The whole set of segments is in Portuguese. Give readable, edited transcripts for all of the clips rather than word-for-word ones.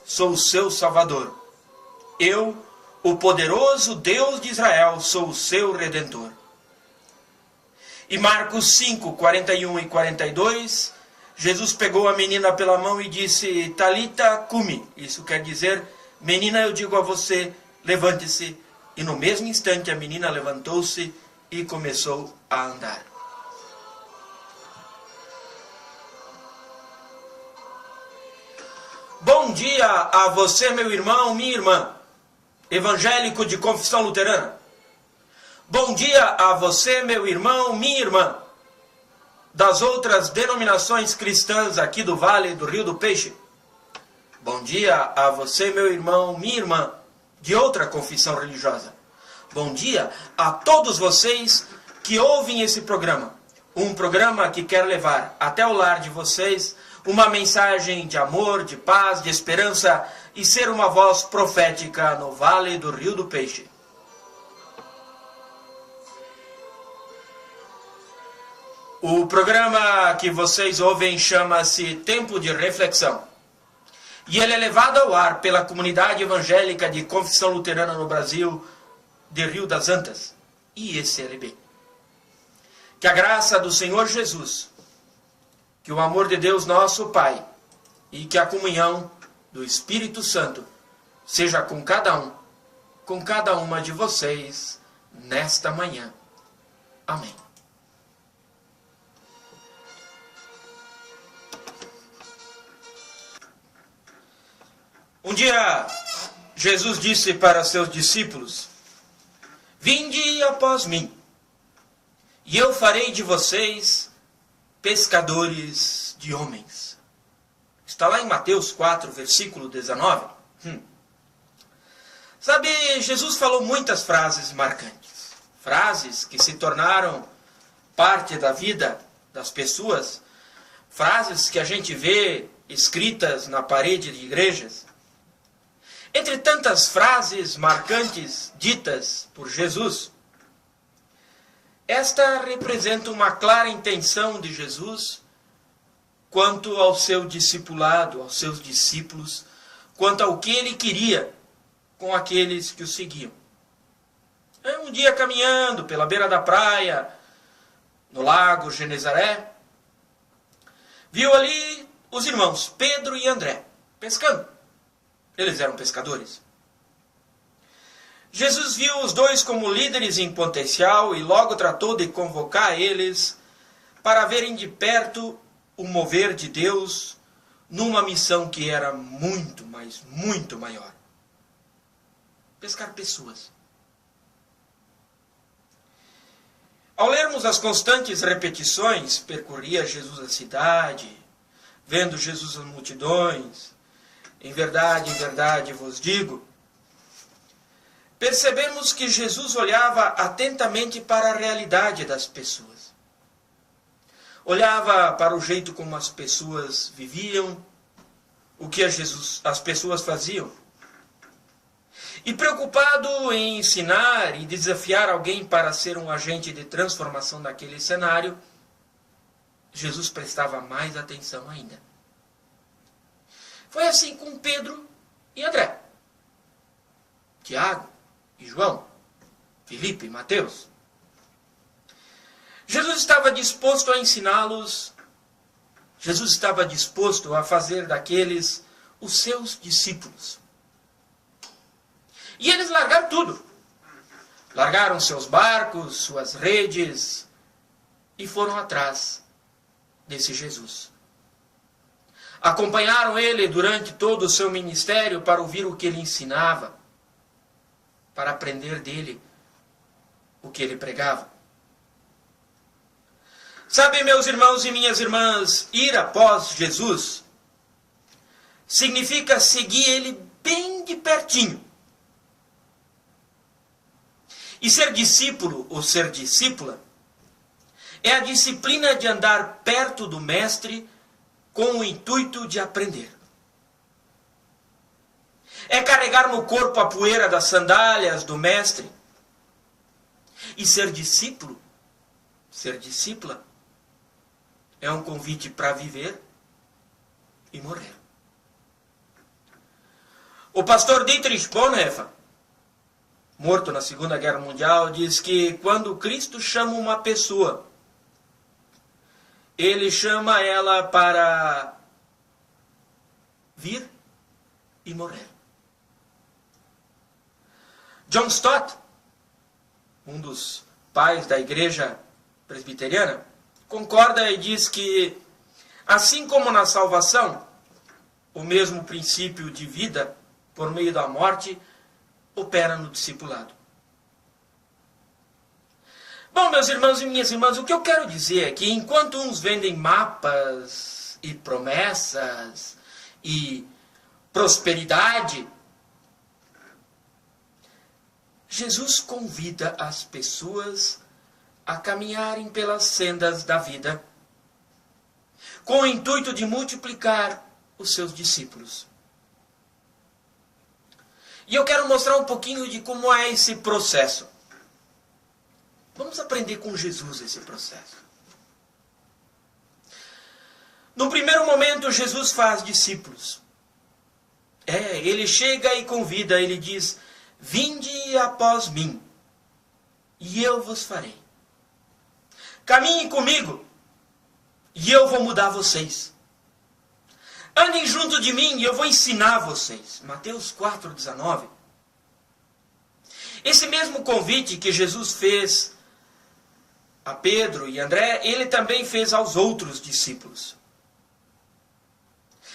sou o seu Salvador. Eu, o poderoso Deus de Israel, sou o seu Redentor. E Marcos 5, 41 e 42, Jesus pegou a menina pela mão e disse, Talita cumi. Isso quer dizer, menina, eu digo a você, levante-se. E no mesmo instante a menina levantou-se e começou a andar. Bom dia a você, meu irmão, minha irmã, evangélico de confissão luterana. Bom dia a você, meu irmão, minha irmã, das outras denominações cristãs aqui do Vale do Rio do Peixe. Bom dia a você, meu irmão, minha irmã, de outra confissão religiosa. Bom dia a todos vocês que ouvem esse programa. Um programa que quer levar até o lar de vocês uma mensagem de amor, de paz, de esperança e ser uma voz profética no Vale do Rio do Peixe. O programa que vocês ouvem chama-se Tempo de Reflexão. E ele é levado ao ar pela comunidade evangélica de confissão luterana no Brasil, de Rio das Antas, IECLB. Que a graça do Senhor Jesus, que o amor de Deus nosso Pai e que a comunhão do Espírito Santo seja com cada uma de vocês nesta manhã. Amém. Um dia, Jesus disse para seus discípulos, vinde após mim, e eu farei de vocês pescadores de homens. Está lá em Mateus 4, versículo 19. Sabe, Jesus falou muitas frases marcantes. Frases que se tornaram parte da vida das pessoas. Frases que a gente vê escritas na parede de igrejas. Entre tantas frases marcantes ditas por Jesus, esta representa uma clara intenção de Jesus quanto ao seu discipulado, aos seus discípulos, quanto ao que ele queria com aqueles que o seguiam. Um dia caminhando pela beira da praia, no lago Genezaré, viu ali os irmãos Pedro e André pescando. Eles eram pescadores. Jesus viu os dois como líderes em potencial e logo tratou de convocar eles para verem de perto o mover de Deus numa missão que era muito, mas muito maior. Pescar pessoas. Ao lermos as constantes repetições, percorria Jesus a cidade, vendo Jesus as multidões, em verdade vos digo, percebemos que Jesus olhava atentamente para a realidade das pessoas. Olhava para o jeito como as pessoas viviam, o que as pessoas faziam. E preocupado em ensinar e desafiar alguém para ser um agente de transformação naquele cenário, Jesus prestava mais atenção ainda. Foi assim com Pedro e André, Tiago e João, Filipe e Mateus. Jesus estava disposto a ensiná-los, Jesus estava disposto a fazer daqueles os seus discípulos. E eles largaram tudo. Largaram seus barcos, suas redes e foram atrás desse Jesus. Acompanharam ele durante todo o seu ministério para ouvir o que ele ensinava, para aprender dele o que ele pregava. Sabe, meus irmãos e minhas irmãs, ir após Jesus significa seguir ele bem de pertinho. E ser discípulo ou ser discípula é a disciplina de andar perto do Mestre com o intuito de aprender. É carregar no corpo a poeira das sandálias do Mestre. E ser discípulo, ser discípula, é um convite para viver e morrer. O pastor Dietrich Bonhoeffer, morto na Segunda Guerra Mundial, diz que quando Cristo chama uma pessoa, ele chama ela para vir e morrer. John Stott, um dos pais da igreja presbiteriana, concorda e diz que, assim como na salvação, o mesmo princípio de vida por meio da morte opera no discipulado. Bom, meus irmãos e minhas irmãs, o que eu quero dizer é que enquanto uns vendem mapas e promessas e prosperidade, Jesus convida as pessoas a caminharem pelas sendas da vida, com o intuito de multiplicar os seus discípulos. E eu quero mostrar um pouquinho de como é esse processo. Vamos aprender com Jesus esse processo. No primeiro momento, Jesus faz discípulos. Ele chega e convida, ele diz: vinde após mim, e eu vos farei. Caminhem comigo, e eu vou mudar vocês. Andem junto de mim, e eu vou ensinar vocês. Mateus 4,19. Esse mesmo convite que Jesus fez a Pedro e André, ele também fez aos outros discípulos.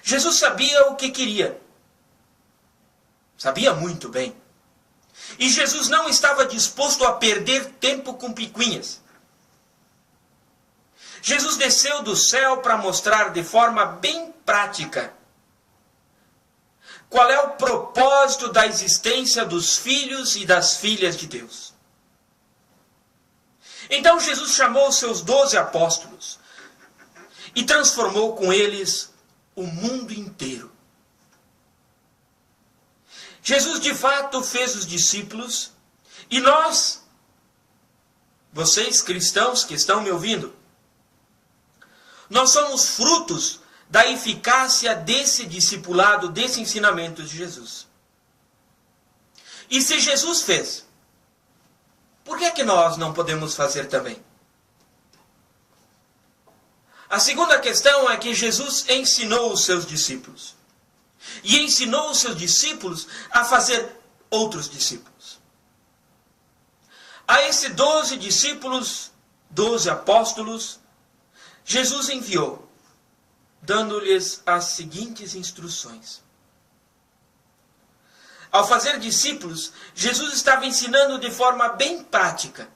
Jesus sabia o que queria. Sabia muito bem. E Jesus não estava disposto a perder tempo com picuinhas. Jesus desceu do céu para mostrar de forma bem prática qual é o propósito da existência dos filhos e das filhas de Deus. Então Jesus chamou os seus 12 apóstolos e transformou com eles o mundo inteiro. Jesus de fato fez os discípulos, e nós, vocês cristãos que estão me ouvindo, nós somos frutos da eficácia desse discipulado, desse ensinamento de Jesus. E se Jesus fez, por que é que nós não podemos fazer também? A segunda questão é que Jesus ensinou os seus discípulos. E ensinou os seus discípulos a fazer outros discípulos. A esses 12 discípulos, 12 apóstolos, Jesus enviou, dando-lhes as seguintes instruções. Ao fazer discípulos, Jesus estava ensinando de forma bem prática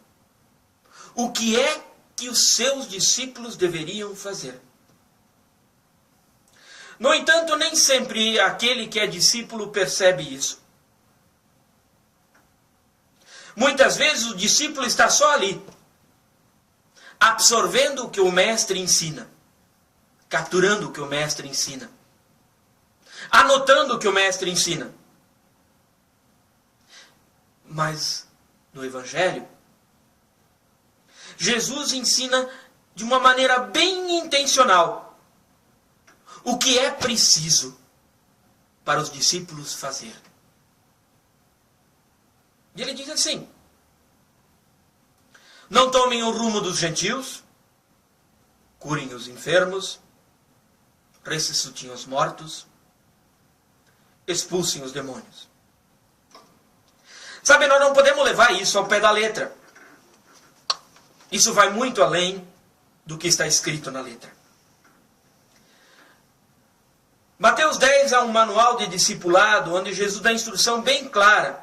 o que é que os seus discípulos deveriam fazer. No entanto, nem sempre aquele que é discípulo percebe isso. Muitas vezes o discípulo está só ali, absorvendo o que o mestre ensina, capturando o que o mestre ensina, anotando o que o mestre ensina. Mas no Evangelho, Jesus ensina de uma maneira bem intencional o que é preciso para os discípulos fazer. E ele diz assim: não tomem o rumo dos gentios, curem os enfermos, ressuscitem os mortos, expulsem os demônios. Sabe, nós não podemos levar isso ao pé da letra. Isso vai muito além do que está escrito na letra. Mateus 10 é um manual de discipulado onde Jesus dá instrução bem clara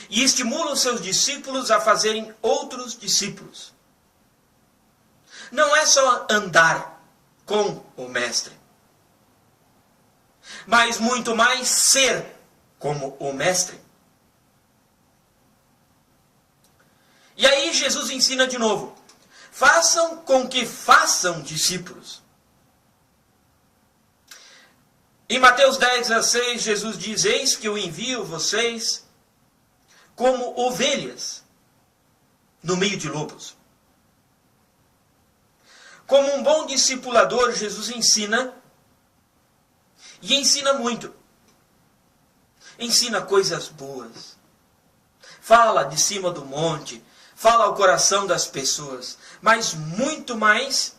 e estimula os seus discípulos a fazerem outros discípulos. Não é só andar com o Mestre, mas muito mais ser como o Mestre. E aí Jesus ensina de novo: façam com que façam discípulos. Em Mateus 10:16, Jesus diz: eis que eu envio vocês como ovelhas no meio de lobos. Como um bom discipulador, Jesus ensina E ensina muito. Ensina coisas boas. Fala de cima do monte. Fala ao coração das pessoas. Mas muito mais,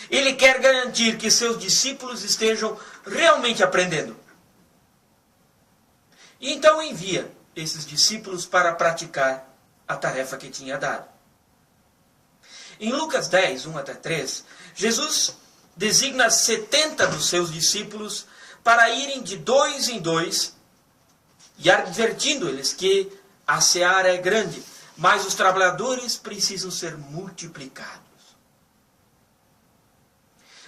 ele quer garantir que seus discípulos estejam realmente aprendendo. E então envia esses discípulos para praticar a tarefa que tinha dado. Em Lucas 10, 1 até 3, Jesus designa 70 dos seus discípulos para irem de 2 em 2 e advertindo eles que a seara é grande, mas os trabalhadores precisam ser multiplicados.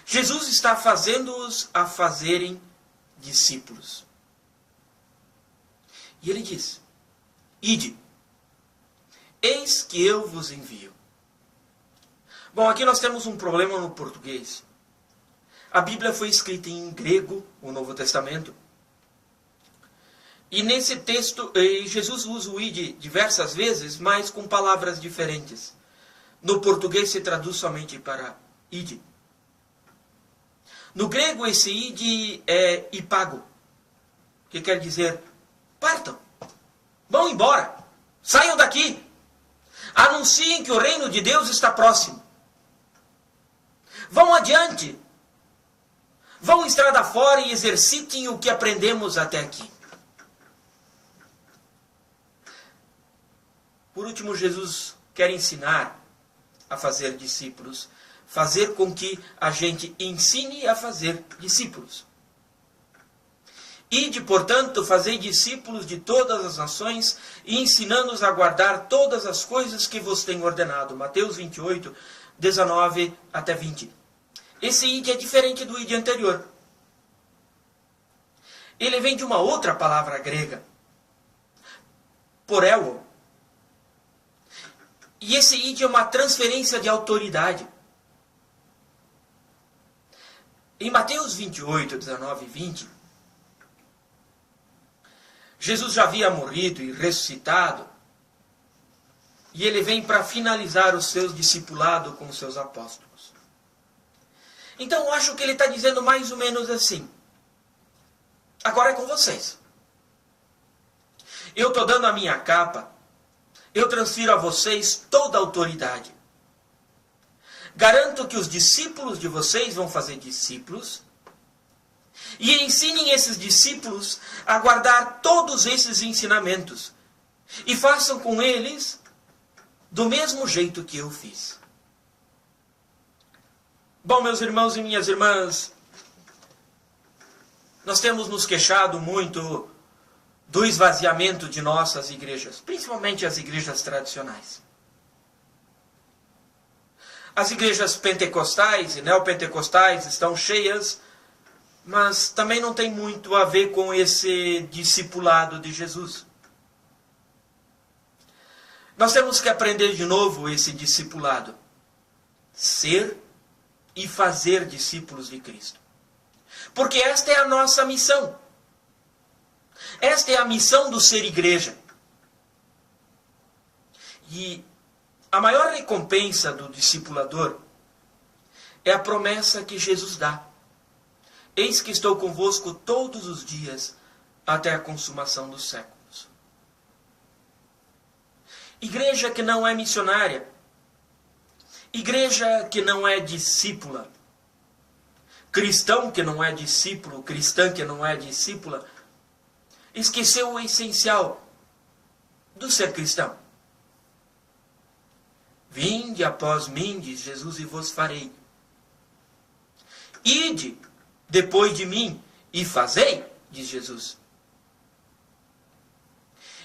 Jesus está fazendo-os a fazerem discípulos. E ele diz: ide, eis que eu vos envio. Bom, aqui nós temos um problema no português. A Bíblia foi escrita em grego, o Novo Testamento. E nesse texto, Jesus usa o ide diversas vezes, mas com palavras diferentes. No português se traduz somente para ide. No grego, esse ide é ipago, que quer dizer: partam, vão embora, saiam daqui, anunciem que o reino de Deus está próximo. Vão adiante, vão estrada fora e exercitem o que aprendemos até aqui. Por último, Jesus quer ensinar a fazer discípulos, fazer com que a gente ensine a fazer discípulos. Ide, portanto, fazei discípulos de todas as nações, e ensinando-os a guardar todas as coisas que vos tenho ordenado. Mateus 28, 19 até 20. Esse ide é diferente do ide anterior. Ele vem de uma outra palavra grega, poreuo. E esse ide é uma transferência de autoridade. Em Mateus 28, 19 e 20, Jesus já havia morrido e ressuscitado, e ele vem para finalizar os seus discipulados com os seus apóstolos. Então eu acho que ele está dizendo mais ou menos assim: agora é com vocês. Eu estou dando a minha capa, eu transfiro a vocês toda a autoridade. Garanto que os discípulos de vocês vão fazer discípulos, e ensinem esses discípulos a guardar todos esses ensinamentos, e façam com eles do mesmo jeito que eu fiz. Bom, meus irmãos e minhas irmãs, nós temos nos queixado muito do esvaziamento de nossas igrejas, principalmente as igrejas tradicionais. As igrejas pentecostais e neopentecostais estão cheias, mas também não tem muito a ver com esse discipulado de Jesus. Nós temos que aprender de novo esse discipulado. Ser e fazer discípulos de Cristo. Porque esta é a nossa missão. Esta é a missão do ser igreja. E a maior recompensa do discipulador é a promessa que Jesus dá: eis que estou convosco todos os dias, até a consumação dos séculos. Igreja que não é missionária, igreja que não é discípula, cristão que não é discípulo, cristã que não é discípula, esqueceu o essencial do ser cristão. Vinde após mim, diz Jesus, e vos farei. Ide depois de mim e fazei, diz Jesus.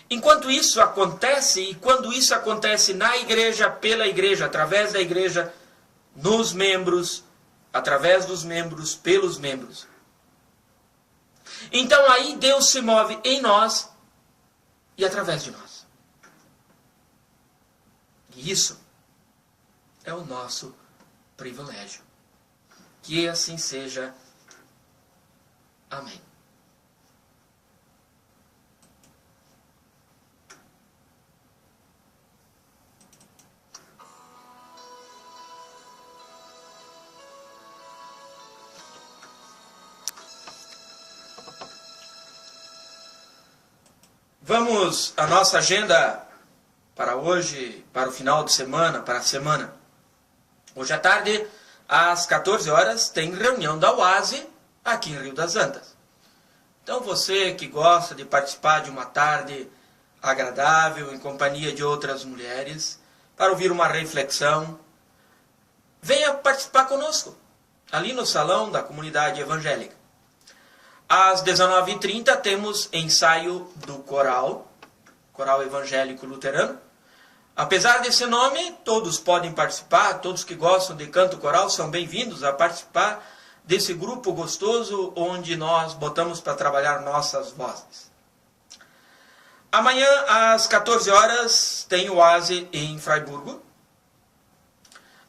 Enquanto isso acontece, e quando isso acontece na igreja, pela igreja, através da igreja, nos membros, através dos membros, pelos membros, então aí Deus se move em nós e através de nós. E isso é o nosso privilégio. Que assim seja. Amém. Vamos à nossa agenda para hoje, para o final de semana, para a semana. Hoje à tarde, às 14 horas, tem reunião da UASE aqui em Rio das Antas. Então você que gosta de participar de uma tarde agradável, em companhia de outras mulheres, para ouvir uma reflexão, venha participar conosco, ali no salão da comunidade evangélica. Às 19h30 temos ensaio do coral evangélico luterano. Apesar desse nome, todos podem participar, todos que gostam de canto coral são bem-vindos a participar desse grupo gostoso onde nós botamos para trabalhar nossas vozes. Amanhã, às 14 horas, tem o ASE em Fraiburgo.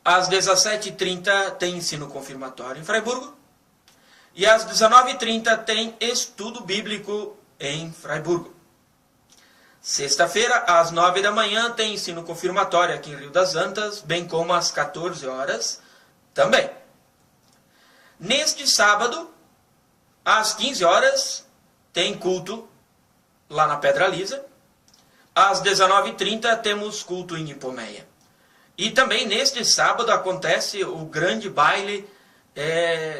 Às 17h30 tem ensino confirmatório em Fraiburgo. E às 19h30 tem estudo bíblico em Fraiburgo. Sexta-feira, às 9 da manhã, tem ensino confirmatório aqui em Rio das Antas, bem como às 14 horas também. Neste sábado, às 15 horas, tem culto lá na Pedra Lisa. Às 19h30 temos culto em Ipomeia. E também neste sábado acontece o grande baile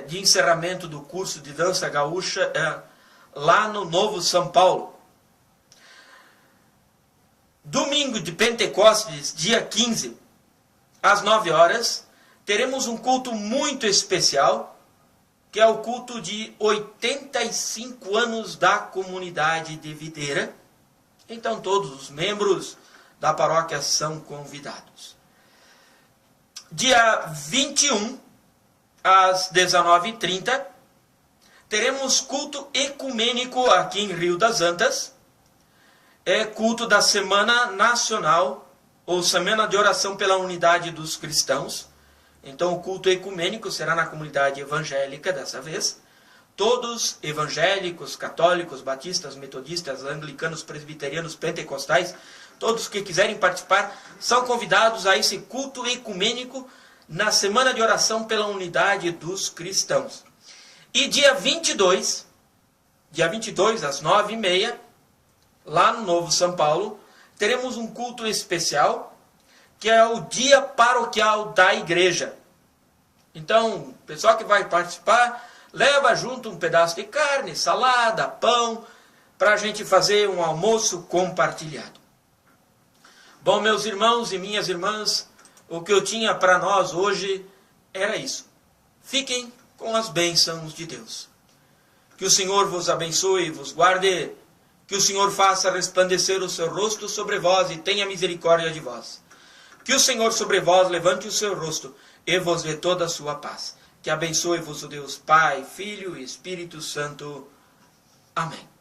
de encerramento do curso de dança gaúcha lá no Novo São Paulo. Domingo de Pentecostes, dia 15, às 9 horas, teremos um culto muito especial, que é o culto de 85 anos da comunidade de Videira. Então todos os membros da paróquia são convidados. Dia 21, às 19h30, teremos culto ecumênico aqui em Rio das Antas. É culto da Semana Nacional, ou Semana de Oração pela Unidade dos Cristãos. Então o culto ecumênico será na comunidade evangélica dessa vez. Todos evangélicos, católicos, batistas, metodistas, anglicanos, presbiterianos, pentecostais, todos que quiserem participar, são convidados a esse culto ecumênico na Semana de Oração pela Unidade dos Cristãos. E dia 22, às 9h30, lá no Novo São Paulo, teremos um culto especial, que é o Dia Paroquial da Igreja. Então, o pessoal que vai participar, leva junto um pedaço de carne, salada, pão, para a gente fazer um almoço compartilhado. Bom, meus irmãos e minhas irmãs, o que eu tinha para nós hoje era isso. Fiquem com as bênçãos de Deus. Que o Senhor vos abençoe e vos guarde. Que o Senhor faça resplandecer o seu rosto sobre vós e tenha misericórdia de vós. Que o Senhor sobre vós levante o seu rosto e vos dê toda a sua paz. Que abençoe-vos o Deus Pai, Filho e Espírito Santo. Amém.